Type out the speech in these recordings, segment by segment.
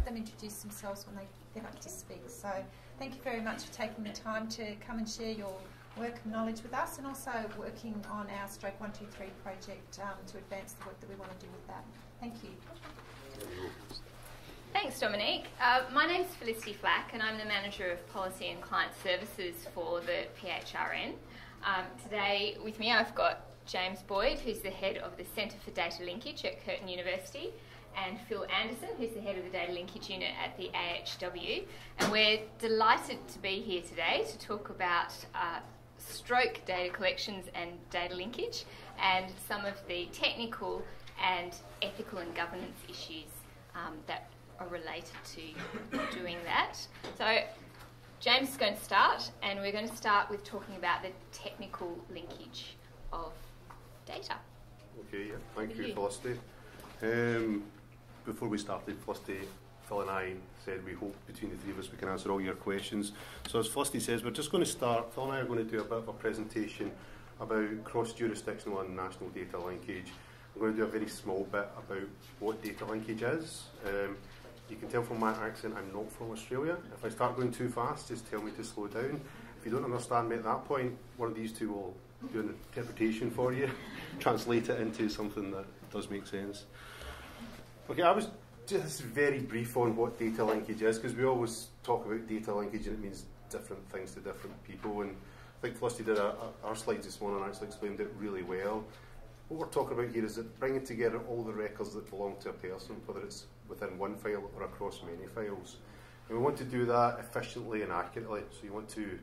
let them introduce themselves when they get up to speak. So thank you very much for taking the time to come and share your work and knowledge with us, and also working on our Stroke 123 project to advance the work that we want to do with that. Thank you. Thanks, Dominique. My name's Felicity Flack, and I'm the Manager of Policy and Client Services for the PHRN. Today with me I've got James Boyd, who's the Head of the Centre for Data Linkage at Curtin University, and Phil Anderson, who's the Head of the Data Linkage Unit at the AHW. And we're delighted to be here today to talk about stroke data collections and data linkage, and some of the technical and ethical and governance issues that are related to doing that. So James is going to start, and we're going to start with talking about the technical linkage of data. Okay, yeah. Thank you, Felicity. Before we started, Felicity, Phil and I said we hope between the three of us we can answer all your questions. So as Felicity says, we're just going to start. Phil and I are going to do a bit of a presentation about cross-jurisdictional and national data linkage. I'm going to do a very small bit about what data linkage is. You can tell from my accent I'm not from Australia. If I start going too fast, just tell me to slow down. If you don't understand me at that point, one of these two will do an interpretation for you, translate it into something that does make sense. Okay, I was just very brief on what data linkage is, because we always talk about data linkage and it means different things to different people, and I think Felicity did our slides this morning and actually explained it really well. What we're talking about here is that bringing together all the records that belong to a person, whether it's within one file or across many files. And we want to do that efficiently and accurately, so you want to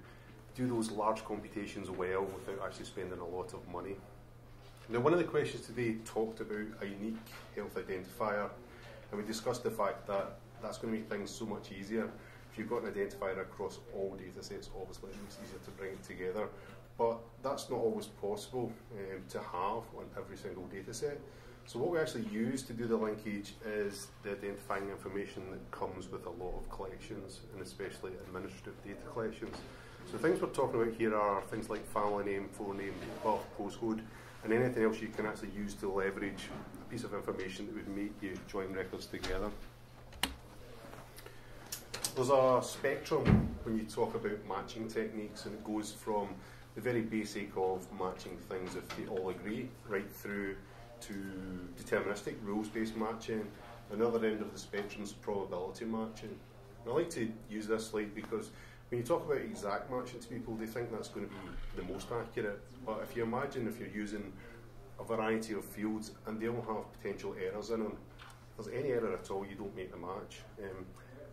do those large computations well without actually spending a lot of money. Now, one of the questions today talked about a unique health identifier, and we discussed the fact that that's going to make things so much easier. If you've got an identifier across all data sets, obviously it makes it easier to bring it together, but that's not always possible to have on every single data set. So what we actually use to do the linkage is the identifying information that comes with a lot of collections, and especially administrative data collections. So things we're talking about here are things like family name, full name, birth, postcode, and anything else you can actually use to leverage a piece of information that would make you join records together. There's a spectrum when you talk about matching techniques, and it goes from the very basic of matching things if they all agree, right through to deterministic rules-based matching. Another end of the spectrum is probability matching. And I like to use this slide because when you talk about exact matching to people, they think that's going to be the most accurate. But if you imagine if you're using a variety of fields and they all have potential errors in them, if there's any error at all, you don't make the match.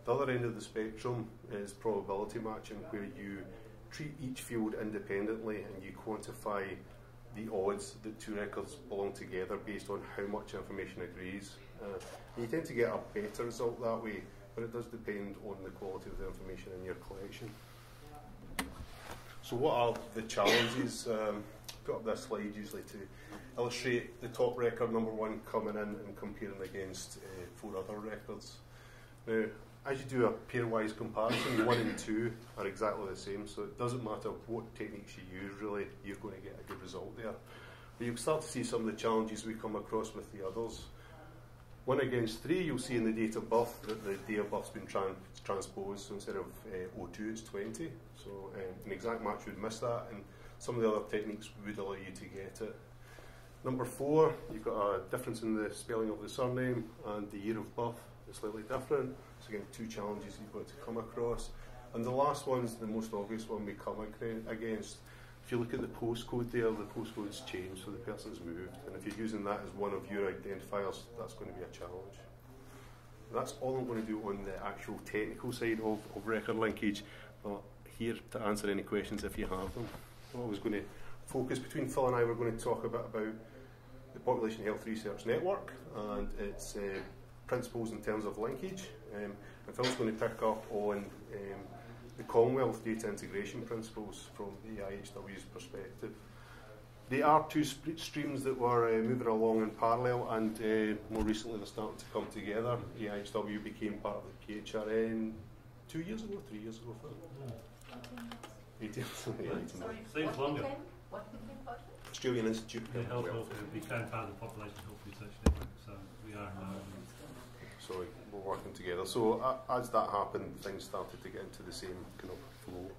The other end of the spectrum is probability matching, where you treat each field independently and you quantify the odds that two records belong together based on how much information agrees. And you tend to get a better result that way, but it does depend on the quality of the information in your collection. So what are the challenges? Put up this slide usually to illustrate the top record, number one, coming in and comparing against 4 other records. Now, as you do a pairwise comparison, 1 and 2 are exactly the same, so it doesn't matter what techniques you use, really, you're going to get a good result there. But you'll start to see some of the challenges we come across with the others. 1 against 3, you'll see in the date of birth that the date of birth's been transposed, so instead of 02, it's 20. So an exact match would miss that, and some of the other techniques would allow you to get it. Number 4, you've got a difference in the spelling of the surname and the year of birth is slightly different. So again, 2 challenges you've got to come across. And the last one's the most obvious one we come against. If you look at the postcode there, the postcode's changed, so the person's moved. And if you're using that as one of your identifiers, that's going to be a challenge. That's all I'm going to do on the actual technical side of record linkage. But here to answer any questions if you have them. I was going to focus, between Phil and I, we're going to talk a bit about the Population Health Research Network and its principles in terms of linkage. And Phil's going to pick up on the Commonwealth data integration principles from the IHW's perspective. They are 2 streams that were moving along in parallel, and more recently they're starting to come together. The IHW became part of the PHRN 2 years ago, 3 years ago? 18. Seems longer. What became part of it? Australian Institute The Health became part of the Population Health Research Network, so we are now. So we're working together. So as that happened, things started to get into the same kind of flow.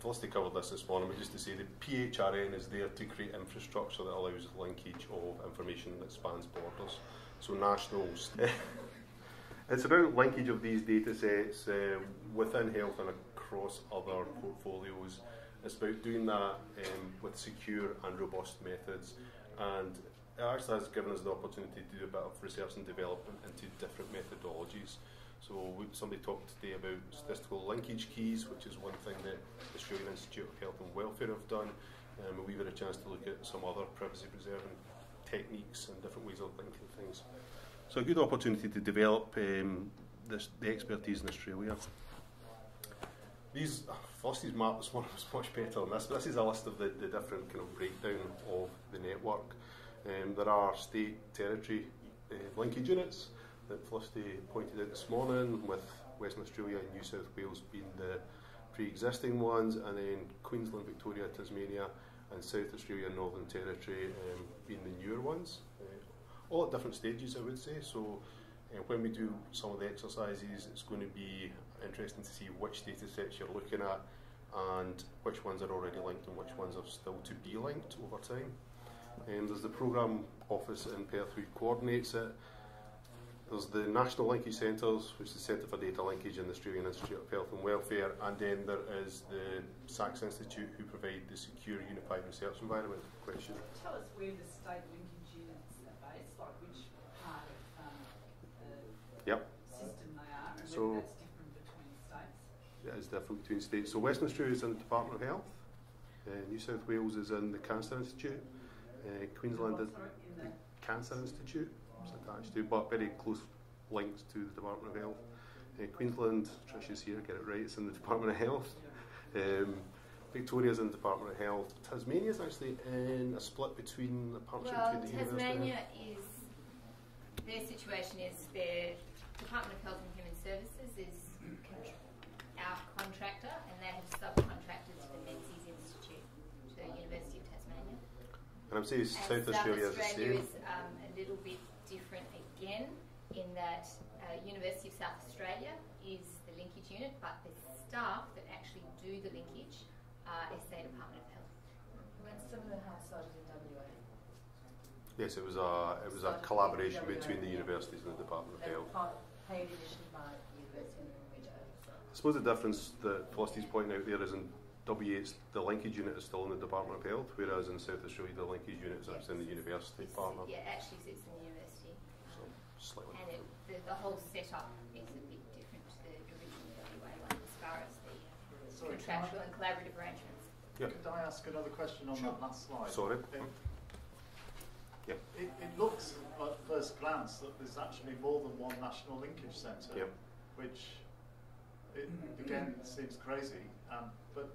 Felicity covered this morning, but just to say the PHRN is there to create infrastructure that allows linkage of information that spans borders. So nationals. It's about linkage of these data sets within health and across other portfolios. It's about doing that with secure and robust methods, and it actually has given us the opportunity to do a bit of research and development into different methodologies. So somebody talked today about statistical linkage keys, which is one thing that the Australian Institute of Health and Welfare have done. We've had a chance to look at some other privacy preserving techniques and different ways of linking things. So a good opportunity to develop the expertise in Australia. Felicity's map this morning was much better than this, but this is a list of the different kind of breakdown of the network. There are state territory linkage units that Felicity pointed out this morning, with Western Australia and New South Wales being the pre-existing ones, and then Queensland, Victoria, Tasmania, and South Australia and Northern Territory being the newer ones. All at different stages, I would say. So when we do some of the exercises, it's going to be interesting to see which data sets you're looking at and which ones are already linked and which ones are still to be linked over time. There's the programme office in Perth who coordinates it. There's the National Linkage Centres, which is the Centre for Data Linkage in the Australian Institute of Health and Welfare, and then there is the SACS Institute who provide the Secure Unified Research Environment. Question. Tell us where the state linkage units are based, like which part of the system they are, and whether that's different between states. It is different between states. So Western Australia is in the Department of Health, New South Wales is in the Cancer Institute, Queensland is the Cancer Institute. Attached to, but very close links to the Department of Health. Queensland, Trish is here, get it right, it's in the Department of Health. Victoria's in the Department of Health. Tasmania's actually in a split between the partnership between the Tasmania is, their situation is their Department of Health and Human Services is our contractor, and they have subcontracted to the Menzies Institute, to the University of Tasmania. And I'm saying South Australia is the same. Is a little bit different again, in that University of South Australia is the linkage unit, but the staff that actually do the linkage are SA Department of Health. When some of the health sites in WA? Yes, it was a collaboration between the universities and the Department of Health. Paid addition by University of Norwich. I suppose the difference that Felicity's pointing out there is in WA, the linkage unit is still in the Department of Health, whereas in South Australia the linkage unit is in the university partner. Yeah, actually sits in the university. So slightly. And the whole setup is a bit different to the original WA one as far as the contractual and collaborative arrangements. Yep. Could I ask another question on that last slide? Sorry. It looks at first glance that there's actually more than one national linkage centre, which again seems crazy. But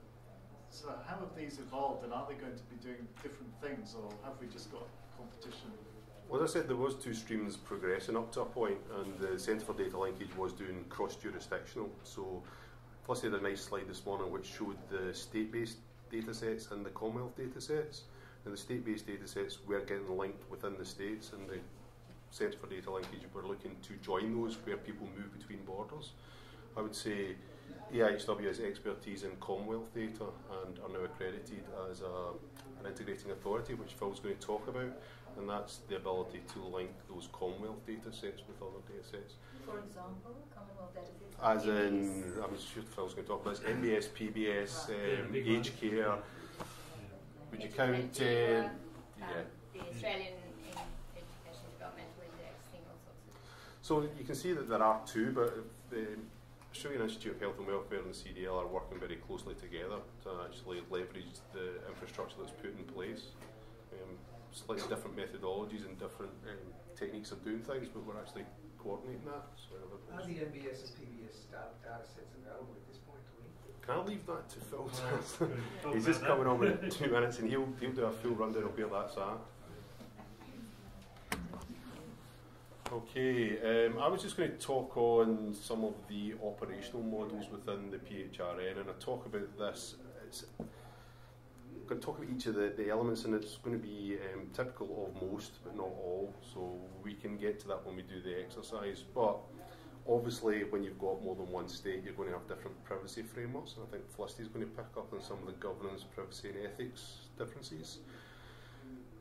so how have these evolved, and are they going to be doing different things, or have we just got competition? Well, as I said, there was two streams progressing up to a point, and the Centre for Data Linkage was doing cross-jurisdictional. So Felicity had a nice slide this morning which showed the state-based data sets and the Commonwealth data sets. And the state-based data sets were getting linked within the states, and the Centre for Data Linkage were looking to join those where people move between borders. I would say AIHW has expertise in Commonwealth data and are now accredited as an integrating authority, which Phil's going to talk about, and that's the ability to link those Commonwealth data sets with other data sets. For example, Commonwealth data sets? As in, I'm sure Phil's going to talk about this, MBS, PBS, aged care. Would you count... the Australian Education Developmental Index thing, all sorts of... So you can see that there are two, but the Australian Institute of Health and Welfare and the CDL are working very closely together to actually leverage the infrastructure that's put in place. Slightly different methodologies and different techniques of doing things, but we're actually coordinating that. So are the MBS and PBS data sets available at this point? Can I leave that to Phil? He's just coming on in 2 minutes, and he'll do a full rundown of where that's at. Okay, I was just going to talk on some of the operational models within the PHRN, and I talk about this. going to talk about each of the elements, and it's going to be typical of most, but not all. So we can get to that when we do the exercise. But obviously, when you've got more than one state, you're going to have different privacy frameworks, and I think Felicity is going to pick up on some of the governance, privacy, and ethics differences.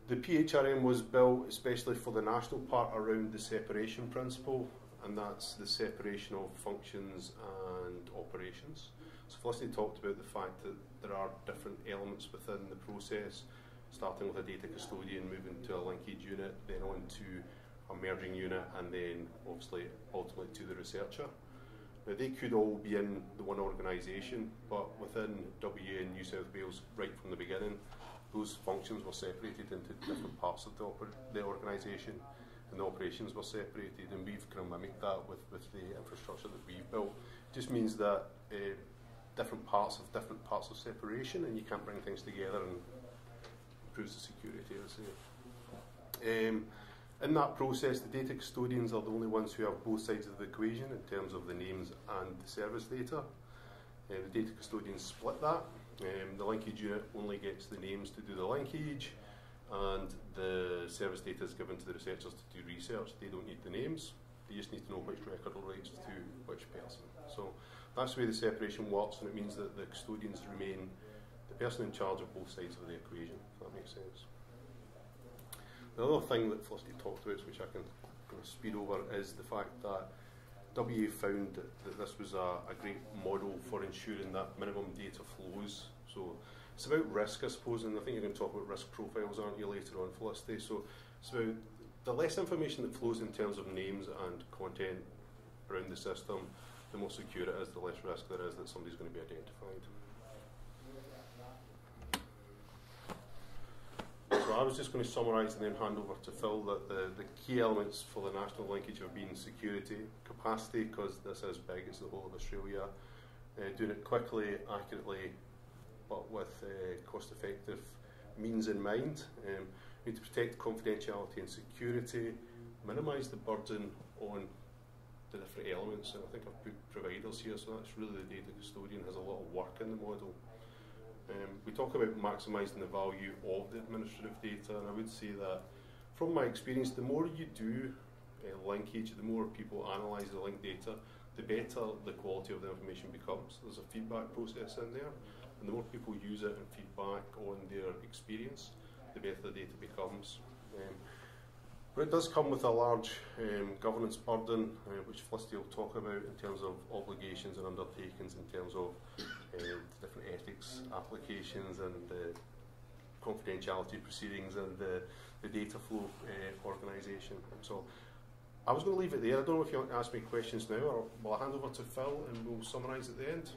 The PHRN was built especially for the national part around the separation principle, and that's the separation of functions and operations. So Felicity talked about the fact that there are different elements within the process, starting with a data custodian, moving to a linkage unit, then on to a merging unit, and then obviously ultimately to the researcher. Now they could all be in the one organisation, but within WA and New South Wales right from the beginning, those functions were separated into different parts of the organisation, and the operations were separated, and we've kind of mimicked that with the infrastructure that we've built. It just means that different parts of separation, and you can't bring things together, and improves the security, I would say. In that process, the data custodians are the only ones who have both sides of the equation in terms of the names and the service data. The data custodians split that. The linkage unit only gets the names to do the linkage, and the service data is given to the researchers to do research. They don't need the names, they just need to know which record relates to which person. So that's the way the separation works, and it means that the custodians remain the person in charge of both sides of the equation, if that makes sense. The other thing that Felicity talked about, which I can kind of speed over, is the fact that WA found that this was a great model for ensuring that minimum data flows. So it's about risk, I suppose, and I think you're going to talk about risk profiles, aren't you, later on, Felicity? So it's about the less information that flows in terms of names and content around the system, the more secure it is, the less risk there is that somebody's going to be identified. So I was just going to summarise and then hand over to Phil that the key elements for the national linkage have been security, capacity, because this is big, it's the whole of Australia, doing it quickly, accurately, but with cost-effective means in mind. We need to protect confidentiality and security, minimise the burden on the different elements, and I think I've put providers here, so that's really the data custodian has a lot of work in the model. We talk about maximising the value of the administrative data, and I would say that from my experience, the more you do linkage, the more people analyse the linked data, the better the quality of the information becomes. There's a feedback process in there, and the more people use it and feedback on their experience, the better the data becomes. But it does come with a large governance burden, which Felicity will talk about in terms of obligations and undertakings, in terms of different ethics applications and confidentiality proceedings and the data flow organisation. So I was going to leave it there. I don't know if you want to ask me questions now, or will I hand over to Phil and we'll summarise at the end?